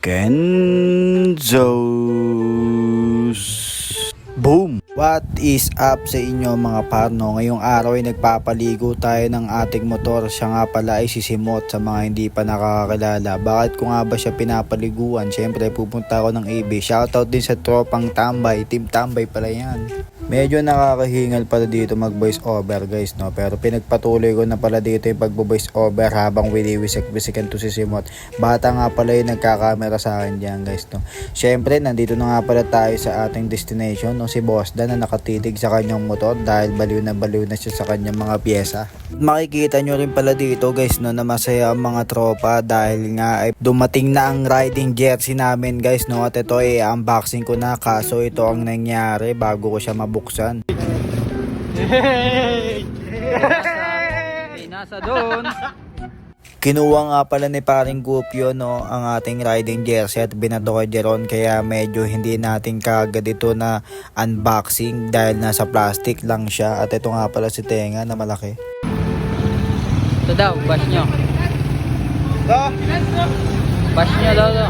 Kenzos. Boom! What is up sa inyo mga parno? Ngayong araw ay nagpapaligo tayo ng ating motor. Siya nga pala ay si Simot sa mga hindi pa nakakakilala. Bakit ko nga ba siya pinapaliguan? Siyempre pupunta ako ng AB. Shoutout din sa tropang Tambay. Team Tambay pala yan. Medyo nakakahingal pala dito mag voice over guys, no? Pero pinagpatuloy ko na pala dito yung pagbo-voice over habang winiwisik-wisikan to si Simot. Bata nga pala yung nagkakamera sa akin dyan guys, no? Siyempre nandito na nga pala tayo sa ating destination, no? Si Boss Dan na nakatitig sa kanyang motor dahil baliw na siya sa kanyang mga pyesa. Makikita nyo rin pala dito guys, no, na masaya ang mga tropa dahil nga ay dumating na ang riding jersey namin guys, no? At ito ay unboxing ko na, kaso ito ang nangyari bago ko siya mabuksan. Hey! Nasa doon. Kinuha nga pala ni paring Gupyo, no, ang ating riding jersey at binado kay Jeron, kaya medyo hindi natin kagad ito na unboxing dahil nasa plastic lang siya. At ito nga pala si Tenga na malaki. Ito daw, bash nyo. Bash nyo daw.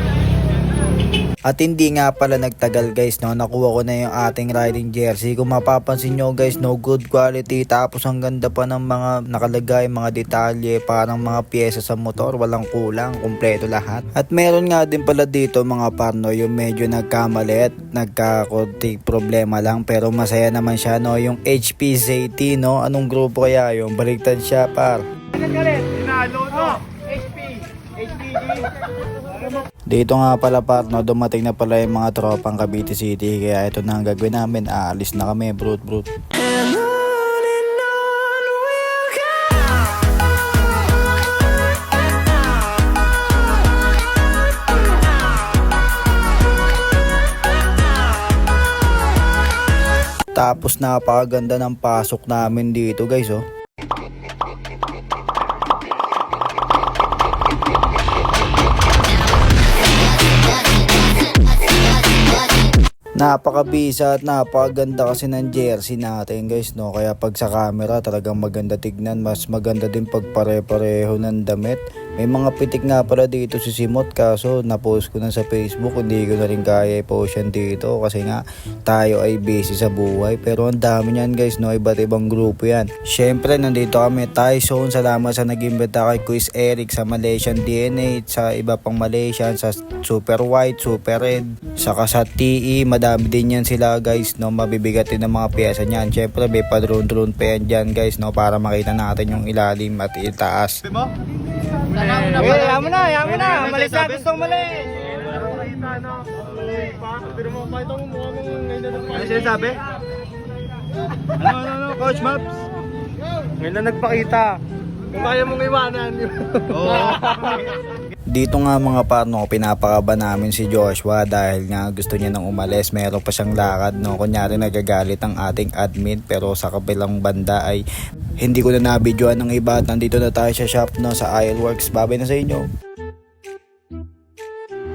At hindi nga pala nagtagal guys, no, nakuha ko na yung ating riding jersey. Kung mapapansin nyo guys, no, good quality, tapos ang ganda pa ng mga nakalagay, mga detalye, parang mga pyesa sa motor, walang kulang, kumpleto lahat. At meron nga din pala dito mga parno, yung medyo nagkamali at nagkakunting problema lang, pero masaya naman siya, no, yung HP ZT, no, anong grupo kaya yung baliktad siya par. Tinalo, no? Dito nga pala parno, dumating na pala yung mga tropang Cavite City, kaya ito na ang gagawin namin, aalis na kami brut. Tapos napakaganda ng pasok namin dito guys, oh. Napakabisa at napakaganda kasi ng jersey natin guys, no? Kaya pag sa camera talagang maganda tignan, mas maganda din pag pare-pareho ng damit. May mga pitik nga pala dito si Simot, kaso na-post ko na sa Facebook, hindi ko na rin kaya i-post yan dito kasi nga tayo ay busy sa buhay. Pero ang dami niyan guys, no? Iba't ibang grupo yan. Syempre nandito kami Tyson, salamat sa nag-imbita kay Quiz Eric sa Malaysian DNA, sa iba pang Malaysian, sa Super White, Super Red, saka sa TE, madami din yan sila guys, no? Mabibigat din ang mga pyesa niyan. Syempre may pa-drone pa yan dyan guys, no? Para makita natin yung ilalim at itaas. Yaman na. Malis na, gustong malis. Ano sinasabi? Ano, Coach Maps? Ngayon na nagpakita. Kung kaya mong iwanan. Dito nga mga parno, pinapakaba namin si Joshua dahil nga gusto niya nang umalis. Meron pa siyang lakad, no? Kunyari nagagalit ang ating admin, pero sa kabilang banda ay hindi ko na nabidyoan ng iba at nandito na tayo sa shop, no, sa Ironworks. Babay na sa inyo.